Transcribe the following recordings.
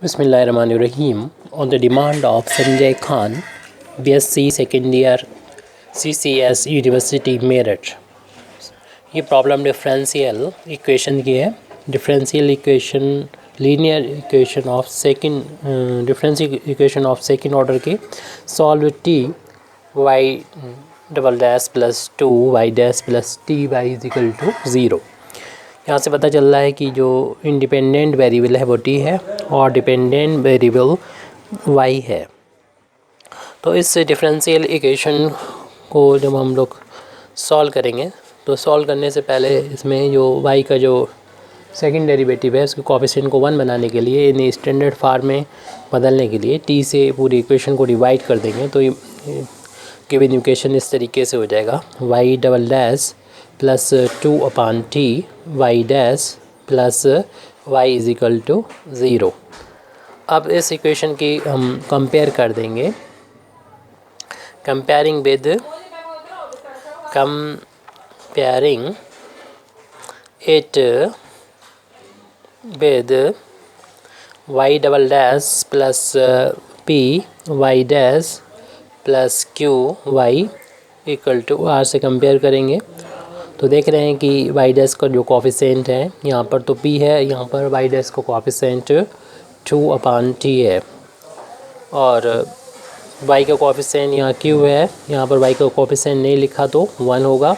Bismillahirrahmanirrahim. On the demand of Sanjay Khan, BSc second year, CCS University Meerut. ये problem differential equation की है. Differential equation linear equation of second differential equation of second order की solve t y double dash plus 2y dash plus t y is equal to 0. यहाँ से पता चल रहा है कि जो इंडिपेंडेंट वेरिएबल है वो टी है और डिपेंडेंट वेरिएबल वाई है. तो इस डिफरेंशियल इक्वेशन को जब हम लोग सॉल्व करेंगे तो सॉल्व करने से पहले इसमें जो वाई का जो सेकंड डेरिवेटिव है उसके कोएफिशिएंट को 1 बनाने के लिए इन्हें स्टैंडर्ड फॉर्म में बदलने के लिए टी से पूरी इक्वेशन को डिवाइड कर देंगे. तो गिवन इक्वेशन इस तरीके से हो जाएगा Y double dash plus 2/t Y dash plus Y is equal to 0. अब इस इक्वेशन की हम कंपेयर कर देंगे. Comparing it with Y double dash plus p Y dash plus q Y equal to r से कंपेयर करेंगे. तो देख रहे हैं कि वाई डैश का जो कोएफिशिएंट है यहाँ पर तो p है, यहाँ पर वाई डैश का कोएफिशिएंट 2/t है और y का कोएफिशिएंट यहाँ q है. यहाँ पर y का कोएफिशिएंट नहीं लिखा तो 1 होगा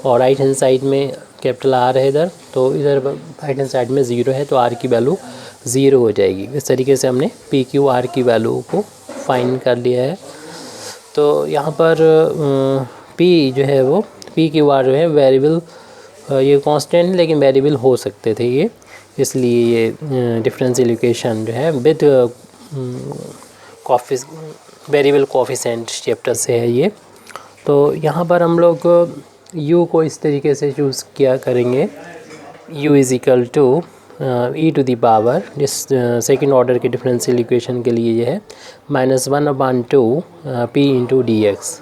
और राइट हैंड साइड में कैपिटल R है इधर, तो इधर राइट हैंड साइड में 0 है तो r की वैल्यू 0 हो जाएगी. इस तरीके से हमने p q r की वैल्यू को फाइंड कर लिया है. तो यहाँ पर p जो है वो p q r जो है वेरिएबल, ये कांस्टेंट लेकिन वेरिएबल हो सकते थे ये, इसलिए ये डिफरेंशियल इक्वेशन जो है विद वेरिएबल कोएफिशिएंट चैप्टर से है ये. तो यहाँ पर हम लोग u को इस तरीके से चूज़ किया करेंगे u is equal to e to the power, जिस सेकंड ऑर्डर के डिफरेंशियल इक्वेशन के लिए ये है -1/2 p इंटू डी एक्स.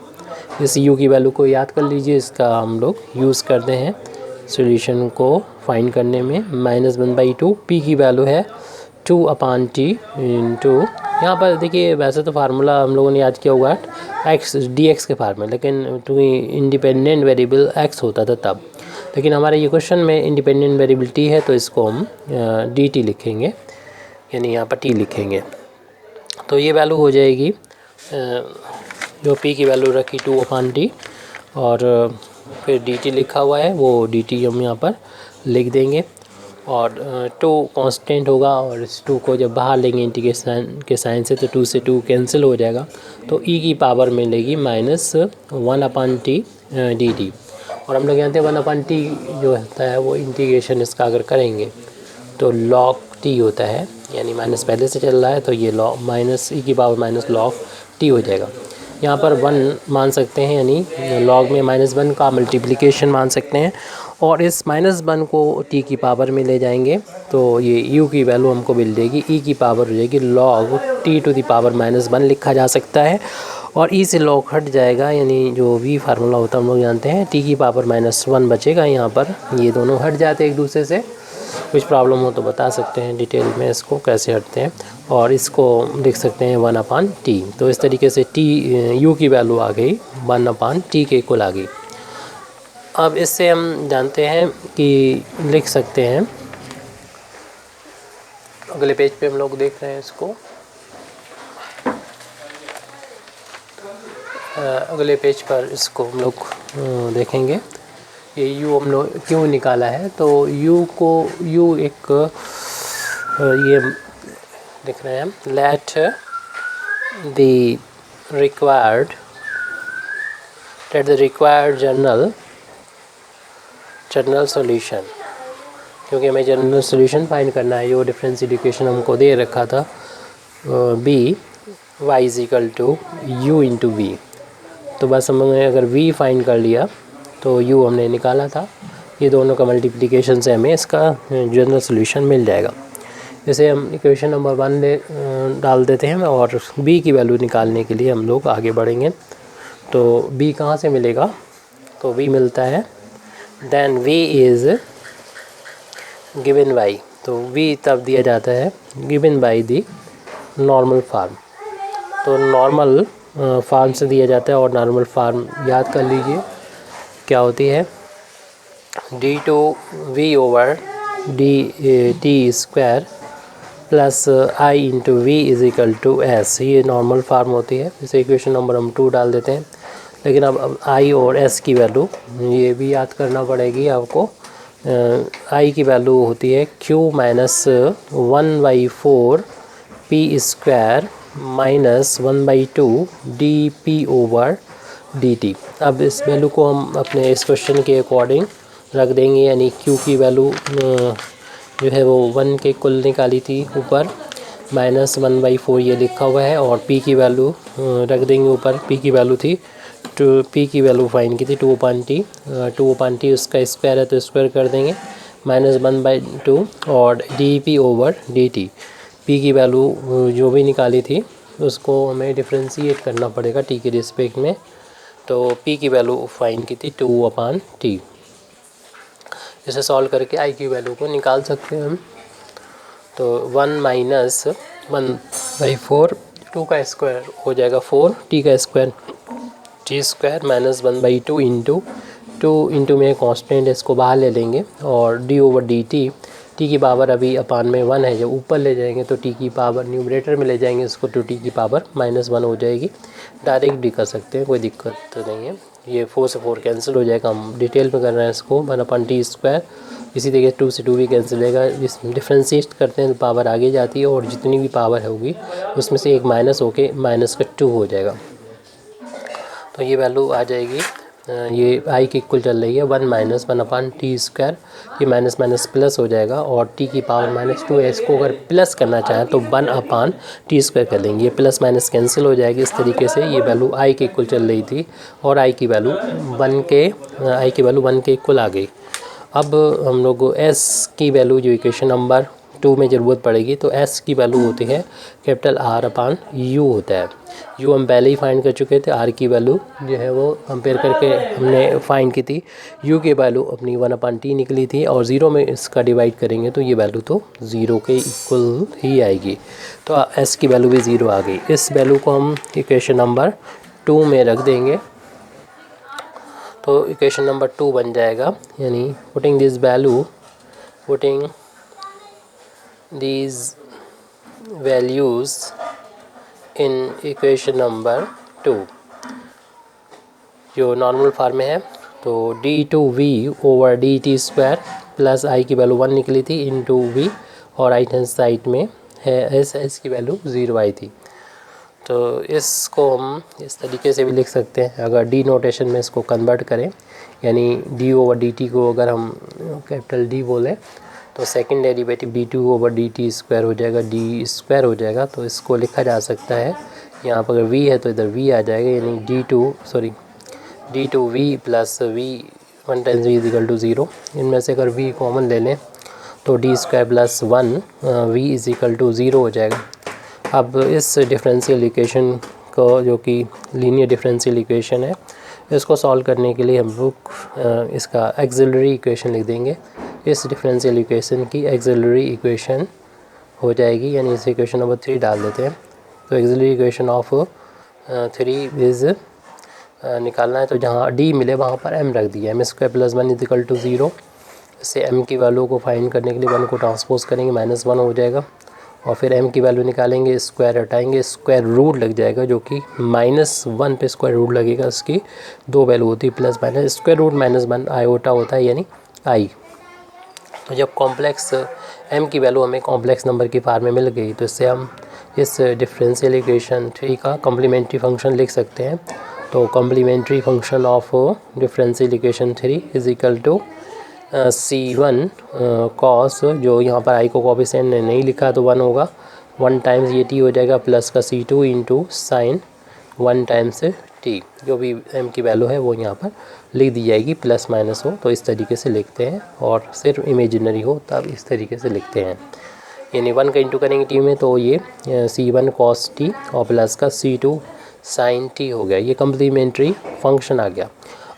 इस u की वैल्यू को याद कर लीजिए, इसका हम लोग यूज़ करते हैं सॉल्यूशन को फाइंड करने में. -1/2 p की वैल्यू है 2/t इंटू, यहाँ पर देखिए वैसे तो फार्मूला हम लोगों ने याद किया होगा x dx के फार्मूले, लेकिन क्योंकि इंडिपेंडेंट वेरिएबल x होता था तब, लेकिन हमारे ये क्वेश्चन में इंडिपेंडेंट वेरिएबल t है तो इसको हम dt लिखेंगे, यानी यहाँ पर t लिखेंगे. तो ये वैल्यू हो जाएगी जो p की वैल्यू रखी 2/t और फिर dt लिखा हुआ है वो dt हम यहाँ पर लिख देंगे और 2 कांस्टेंट होगा और इस 2 को जब बाहर लेंगे इंटीग्रेशन के साइन से तो 2 से 2 कैंसिल हो जाएगा. तो e की पावर मिलेगी -1/t dt. और हम लोग जानते हैं 1/t जो होता है वो इंटीग्रेशन इसका अगर करेंगे तो log t होता है, यानी माइनस पहले से चल रहा है तो ये माइनस e की पावर माइनस log t हो जाएगा. यहाँ पर 1 मान सकते हैं, यानी लॉग में -1 का मल्टीप्लिकेशन मान सकते हैं और इस -1 को t की पावर में ले जाएंगे तो ये u की वैल्यू हमको मिल जाएगी e की पावर हो जाएगी log t to the power -1 लिखा जा सकता है. और e से log हट जाएगा, यानी जो v फार्मूला होता है हम लोग जानते हैं t की पावर -1 बचेगा. यहाँ पर ये दोनों हट जाते हैं एक दूसरे से. कुछ प्रॉब्लम हो तो बता सकते हैं डिटेल में इसको कैसे हटते हैं, और इसको लिख सकते हैं 1/t. तो इस तरीके से u की वैल्यू आ गई 1/t के इक्वल आ गई. अब इससे हम जानते हैं कि लिख सकते हैं, अगले पेज पे हम लोग देख रहे हैं इसको, अगले पेज पर इसको हम लोग देखेंगे. ये u हम लोग क्यों निकाला है, तो u को एक ये लिख रहे हैं let the required general solution, क्योंकि हमें जनरल सॉल्यूशन फाइंड करना है. जो डिफरेंशियल इक्वेशन हमको दे रखा था b y is equal to u into v, तो बस हमने अगर v फाइंड कर लिया तो u हमने निकाला था. ये दोनों का मल्टीप्लिकेशन से हमें इसका जनरल सॉल्यूशन मिल जाएगा. जैसे हम इक्वेशन नंबर 1 डाल देते हैं और b की वैल्यू निकालने के लिए हम लोग आगे बढ़ेंगे. तो b कहाँ से मिलेगा, तो b मिलता है then v is given y. तो v तब दिया जाता है given by the normal form. तो नॉर्मल फार्म से दिया जाता है और नॉर्मल फार्म याद कर लीजिए क्या होती है, d/v/dt² plus i into V is equal to S. ये नॉर्मल फार्म होती है। इसे इक्वेशन नंबर हम 2 डाल देते हैं। लेकिन अब i और s की वैल्यू ये भी याद करना पड़ेगी आपको। i की वैल्यू होती है q minus 1/4 p² minus 1/2 dp/dt। अब इस वैल्यू को हम अपने इस क्वेश्चन के अकॉर्डिंग रख देंगे, यानी q की वैल्यू जो है वो 1 के कुल निकाली थी ऊपर, माइनस 1/4 ये लिखा हुआ है, और p की वैल्यू रख देंगे ऊपर। p की वैल्यू थी p की वैल्यू फाइन की थी 2/t उसका स्क्वायर है तो स्क्वायर कर देंगे, माइनस 1/2 और dp/dt। p की वैल्यू जो भी निकाली थी उसको हमें डिफ्रेंशिएट करना पड़ेगा t के रिस्पेक्ट में। तो p की वैल्यू फाइन की थी 2/t। इसे सॉल्व करके i की वैल्यू को निकाल सकते हैं हम। तो 1 माइनस 1/4 2 का स्क्वायर हो जाएगा 4, t का स्क्वायर t² माइनस 1/2 इंटू 2 में कांस्टेंट है, इसको बाहर ले लेंगे, और d/dt t की पावर अभी अपान में 1 है, जब ऊपर ले जाएंगे तो t की पावर न्यूमरेटर में ले जाएंगे इसको, तो t की पावर -1 हो जाएगी। डायरेक्ट भी कर सकते हैं, कोई दिक्कत नहीं है। ये 4 से 4 कैंसिल हो जाएगा, हम डिटेल में कर रहे हैं इसको। 1/t²। इसी तरीके 2 से 2 भी कैंसिल होगा। इस डिफ्रेंशिएट करते हैं तो पावर आगे जाती है, और जितनी भी पावर होगी उसमें से एक माइनस होके -2 हो जाएगा। तो ये वैल्यू आ जाएगी, ये i के इक्वल चल रही है 1 माइनस 1/t²। ये माइनस माइनस प्लस हो जाएगा, और t की पावर -2 है, इसको अगर प्लस करना चाहें तो 1/t² कर लेंगे। ये प्लस माइनस कैंसिल हो जाएगी। इस तरीके से ये वैल्यू i के इक्वल चल रही थी, और i की वैल्यू 1 के इक्वल आ गई। अब हम लोग s की वैल्यू जो इक्वेशन नंबर 2 में ज़रूरत पड़ेगी, तो s की वैल्यू होती है कैपिटल R/u होता है। u हम पहले ही फाइंड कर चुके थे। r की वैल्यू जो है वो कंपेयर करके हमने फाइंड की थी। u की वैल्यू अपनी 1/t निकली थी, और 0 में इसका डिवाइड करेंगे तो ये वैल्यू तो 0 के इक्वल ही आएगी। तो s की वैल्यू भी 0 आ गई। इस वैल्यू को हम इक्वेशन नंबर 2 में रख देंगे, तो इक्वेशन नंबर 2 बन जाएगा, यानी putting these values in equation number 2 जो नॉर्मल फॉर्म में है। तो d/v/dt² प्लस i की वैल्यू 1 निकली थी इंटू v, और राइट हैंड साइड में है s की वैल्यू 0 आई थी। तो इसको हम इस तरीके से भी लिख सकते हैं, अगर डी नोटेशन में इसको कन्वर्ट करें, यानी d/dt को अगर हम कैपिटल D बोलें तो सेकंड डेरिवेटिव d/dt² हो जाएगा, d² हो जाएगा। तो इसको लिखा जा सकता है, यहाँ पर अगर v है तो इधर v आ जाएगा, यानी d/v plus v 1 times v is equal to 0। इनमें से अगर v कॉमन ले लें तो d² plus 1 v is equal to 0 हो जाएगा। अब इस डिफरेंशियल इक्वेशन को, जो कि लीनियर डिफरेंशियल इक्वेशन है, इसको सॉल्व करने के लिए हम लोग इसका एक्सिलरी इक्वेशन लिख देंगे। इस डिफरेंशियल इक्वेशन की एक्सिलरी इक्वेशन हो जाएगी, यानी इस इक्वेशन नंबर 3 डाल देते हैं। तो एक्सिलरी इक्वेशन ऑफ 3 इज निकालना है, तो जहाँ d मिले वहाँ पर m रख दिया, m² plus 1 is equal to 0। इससे m की वैल्यू को फाइंड करने के लिए 1 को ट्रांसपोज करेंगे, -1 हो जाएगा, और फिर m की वैल्यू निकालेंगे, स्क्वायर हटाएंगे, स्क्वायर रूट लग जाएगा, जो कि -1 पे स्क्वायर रूट लगेगा। इसकी 2 वैल्यू होती है, plus minus, square root -1 iota होता है, यानी i। तो जब कॉम्प्लेक्स m की वैल्यू हमें कॉम्प्लेक्स नंबर की फॉर्म में मिल गई, तो इससे हम इस डिफरेंशियल इक्वेशन 3 का कॉम्प्लीमेंट्री फंक्शन लिख सकते हैं। तो complementary function of differential equation 3 is equal to c1 cos, जो यहाँ पर i को कोफिशिएंट ने नहीं लिखा तो 1 होगा, 1 टाइम्स ये t हो जाएगा, प्लस का c2 into sine 1 times t, जो भी m की वैल्यू है वो यहाँ पर लिख दी जाएगी, प्लस माइनस हो तो इस तरीके से लिखते हैं, और सिर्फ इमेजिनरी हो तब इस तरीके से लिखते हैं। यानी 1 का इंटू करेंगे t में, तो ये c1 cos t और प्लस का c2 साइन t हो गया। ये कम्प्लीमेंट्री फंक्शन आ गया।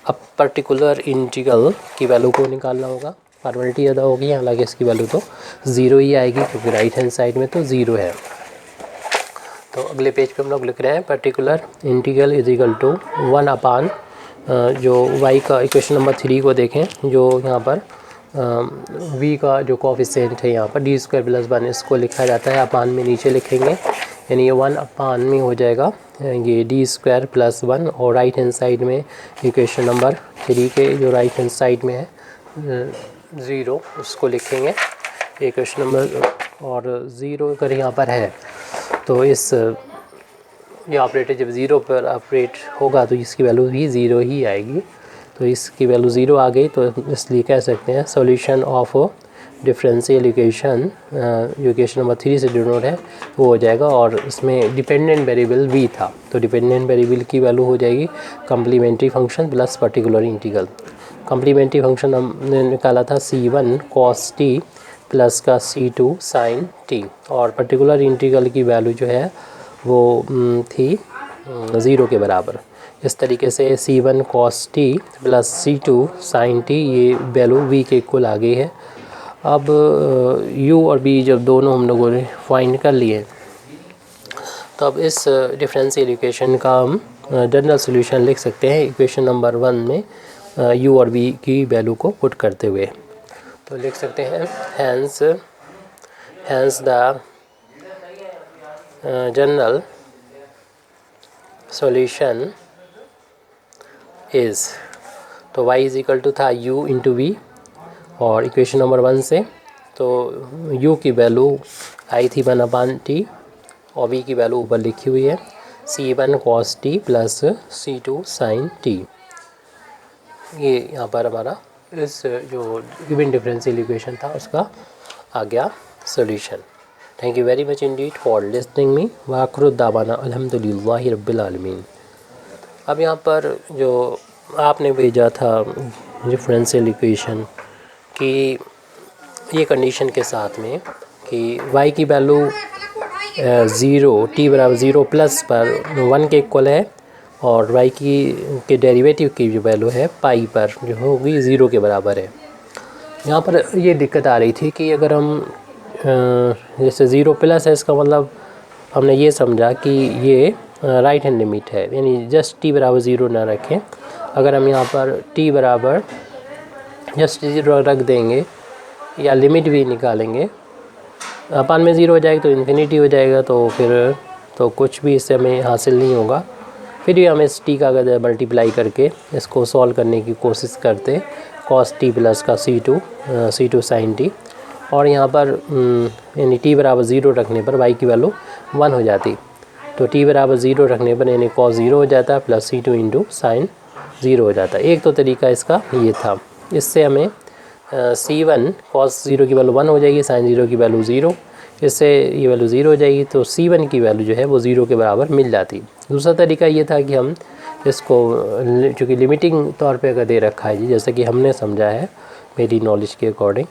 अब पर्टिकुलर इंटीग्रल की वैल्यू को निकालना होगा। फॉर्मेलिटी ज़्यादा होगी, हालांकि इसकी वैल्यू तो ज़ीरो ही आएगी क्योंकि राइट हैंड साइड में तो ज़ीरो है। तो अगले पेज पे हम लोग लिख रहे हैं particular integral is equal to 1 upon जो y का इक्वेशन नंबर 3 को देखें, जो यहाँ पर v का जो कोफिशिएंट है यहाँ पर डी स्क्वायर प्लस 1 इसको लिखा जाता है अपान में नीचे लिखेंगे, यानी ये 1 अपान में हो जाएगा ये डी स्क्वायर प्लस 1, और राइट हैंड साइड में इक्वेशन नंबर 3 के जो राइट हैंड साइड में है 0 उसको लिखेंगे इक्वेशन नंबर, और 0 अगर यहाँ पर है तो इस ये ऑपरेटर जब 0 पर ऑपरेट होगा तो इसकी वैल्यू भी 0 ही आएगी। तो इसकी वैल्यू 0 आ गई तो इसलिए कह सकते हैं सॉल्यूशन ऑफ डिफरेंशियल इक्वेशन जो इक्वेशन नंबर 3 से डिनोट है वो हो जाएगा, और इसमें डिपेंडेंट वेरिएबल v था तो डिपेंडेंट वेरिएबल की वैल्यू हो जाएगी complementary function plus particular integral. Complementary function हमने निकाला था c1 cos t प्लस का c2 sin t, और पर्टिकुलर इंटीग्रल की वैल्यू जो है वो थी 0 के बराबर। इस तरीके से c1 cos t plus c2 sin t ये वैल्यू v के इक्वल आ गई है। अब u और v जब दोनों हम लोगों ने फाइंड कर लिए तो अब इस डिफरेंशियल इक्वेशन का हम जनरल सॉल्यूशन लिख सकते हैं इक्वेशन नंबर 1 में u और v की वैल्यू को पुट करते हुए। तो लिख सकते हैं hence the general solution is, तो y इज़ इक्वल टू था u इंटू वी, और इक्वेशन नंबर 1 से तो u की वैल्यू आई थी 1 अपान टी, और v की वैल्यू ऊपर लिखी हुई है c1 cos t plus c2 sin t। ये यहाँ पर हमारा इस जो गिवन डिफरेंशियल इक्वेशन था उसका आ गया solution. Thank you very much indeed for listening me. वाखिर दावाना अल्हम्दुलिल्लाहि रब्बिल आलमीन। अब यहाँ पर जो आपने भेजा था डिफरेंशियल इक्वेशन की ये कंडीशन के साथ में कि y की वैल्यू 0 t बराबर 0 प्लस पर 1 के इक्वल है, और y की के डेरिवेटिव की जो वैल्यू है पाई पर जो होगी 0 के बराबर है। यहाँ पर ये दिक्कत आ रही थी कि अगर हम जैसे 0 प्लस है इसका मतलब हमने ये समझा कि ये राइट हैंड लिमिट है, यानी जस्ट t बराबर 0 ना रखें। अगर हम यहाँ पर t बराबर जस्ट 0 रख देंगे या लिमिट भी निकालेंगे अपान में 0 हो जाएगी तो इन्फिनिटी हो जाएगा, तो फिर तो कुछ भी इससे हमें हासिल नहीं होगा। फिर भी हम इस t का अगर मल्टीप्लाई करके इसको सॉल्व करने की कोशिश करते cos t प्लस का c2 sin t, और यहाँ पर यानी t बराबर 0 रखने पर y की वैल्यू 1 हो जाती, तो t बराबर 0 रखने पर यानी cos 0 हो जाता प्लस c2 इंटू साइन 0 हो जाता। एक तो तरीका इसका ये था, इससे हमें c1 cos 0 की वैल्यू 1 हो जाएगी, sin 0 की वैल्यू 0, इससे ये वैल्यू 0 हो जाएगी, तो c1 की वैल्यू जो है वो 0 के बराबर मिल जाती। दूसरा तरीका ये था कि हम इसको चूँकि लिमिटिंग तौर पे अगर दे रखा है जी, जैसे कि हमने समझा है मेरी नॉलेज के अकॉर्डिंग,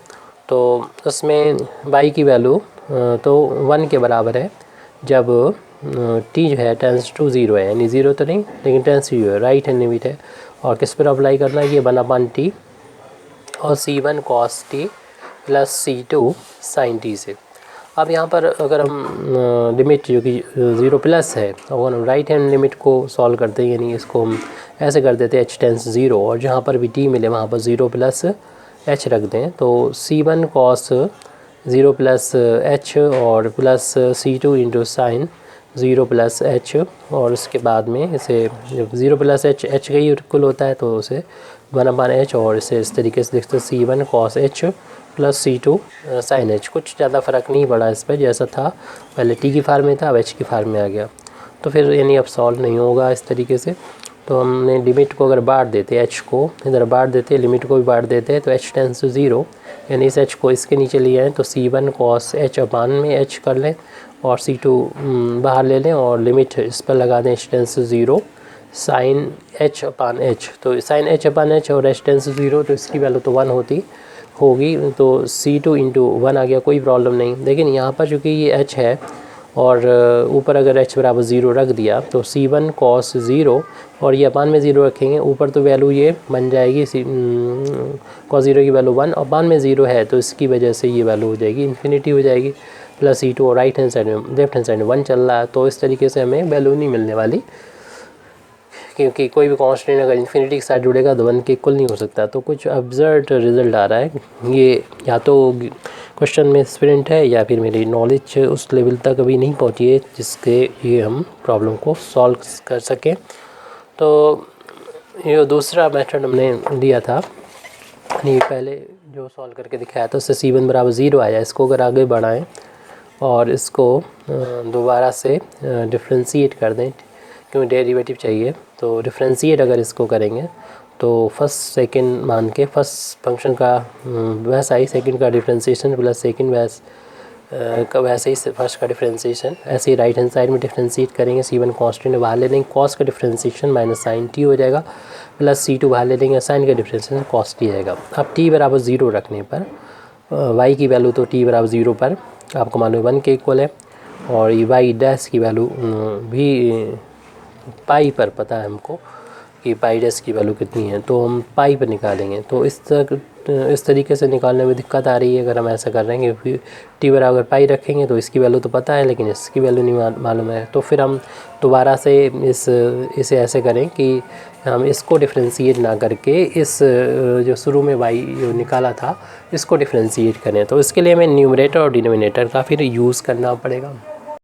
तो उसमें y की वैल्यू तो 1 के बराबर है जब t जो है टेंस टू 0 है, यानी 0 तो नहीं लेकिन टेंस टू 0 है, राइट हैंड लिमिट है। और किस पर अप्लाई करना है, ये 1 अपान t और c1 cos t plus c2 sin t से। अब यहाँ पर अगर हम लिमिट जो कि 0 प्लस है और हम राइट हैंड लिमिट को सॉल्व करते हैं, यानी इसको हम ऐसे कर देते हैं h टेंस 0, और जहाँ पर भी t मिले वहाँ पर 0 प्लस h रख दें, तो c1 cos 0 प्लस h और plus c2 into sine 0 plus h, और उसके बाद में इसे जब 0 प्लस h का ही इक्वल होता है तो उसे 1 अपान h, और इसे इस तरीके से लिखते c1 cos h plus c2 sine h। कुछ ज़्यादा फ़र्क नहीं पड़ा इस पर, जैसा था पहले t की फार्म में था अब h की फार्म में आ गया, तो फिर यानी अब सॉल्व नहीं होगा इस तरीके से। तो हमने लिमिट को अगर बांट देते h को इधर बांट देते, लिमिट को भी बांट देते हैं, तो h टेंस टू 0, यानी इस h को इसके नीचे ले आएँ तो c1 cos h अपान में h कर लें और c2 बाहर ले लें और लिमिट इस पर लगा दें h tends to 0 sine h upon h, तो साइन h अपान h और h टेंस टू 0, तो इसकी वैल्यू तो 1 होगी, तो c2 इंटू 1 आ गया, कोई प्रॉब्लम नहीं। लेकिन यहाँ पर चूँकि ये h है और ऊपर अगर h बराबर 0 रख दिया तो C1 cos 0 और ये अपान में 0 रखेंगे, ऊपर तो वैल्यू ये बन जाएगी cos 0 की वैल्यू 1 और अपान में 0 है तो इसकी वजह से ये वैल्यू हो जाएगी इन्फिनिटी हो जाएगी प्लस C2 और राइट हैंड साइड में लेफ्ट हैंड साइड में 1 चल रहा है, तो इस तरीके से हमें वैल्यू नहीं मिलने वाली, क्योंकि कोई भी कांस्टेंट अगर इन्फिनिटी के साथ जुड़ेगा तो 1 के इक्वल नहीं हो सकता। तो कुछ अब्सर्ड रिजल्ट आ रहा है, ये या तो क्वेश्चन में स्प्रिंट है या फिर मेरी नॉलेज उस लेवल तक अभी नहीं पहुंची है जिसके ये हम प्रॉब्लम को सॉल्व कर सकें। तो ये दूसरा मेथड हमने लिया था, ये पहले जो सॉल्व करके दिखाया था उससे C1 बराबर 0 आया, इसको अगर आगे बढ़ाएं और इसको दोबारा से डिफ्रेंशिएट कर दें, क्योंकि डेरिवेटिव चाहिए, तो डिफ्रेंशिएट अगर इसको करेंगे तो फर्स्ट सेकंड मान के फर्स्ट फंक्शन का वैसा ही सेकंड का डिफ्रेंशिएशन प्लस सेकंड वैसे ही फर्स्ट का डिफ्रेंशिएशन, ऐसे ही राइट हैंड साइड में डिफ्रेंशिएट करेंगे। C1 कांस्टेंट बाहर ले लेंगे, कॉस का डिफ्रेंशिएशन माइनस साइन t हो जाएगा प्लस C2 बाहर ले लेंगे, साइन का डिफ्रेंशिएशन कॉस t आएगा। अब t बराबर 0 रखने पर y की वैल्यू तो t बराबर 0 पर आपको मालूम 1 के इक्वल है और ये y डैश की वैल्यू भी पाई पर पता है हमको कि पाई डैश की वैल्यू कितनी है, तो हम पाई पर निकालेंगे। तो इस तरीके से निकालने में दिक्कत आ रही है अगर हम ऐसा कर रहे हैं कि टी बराबर पाई रखेंगे तो इसकी वैल्यू तो पता है लेकिन इसकी वैल्यू नहीं मालूम है, तो फिर हम दोबारा से इसे ऐसे करें कि हम इसको डिफ्रेंशिएट ना करके इस जो शुरू में वाई जो निकाला था इसको डिफ्रेंशिएट करें। तो इसके लिए हमें न्यूमरेटर और डिनोमिनेटर का फिर यूज़ करना पड़ेगा।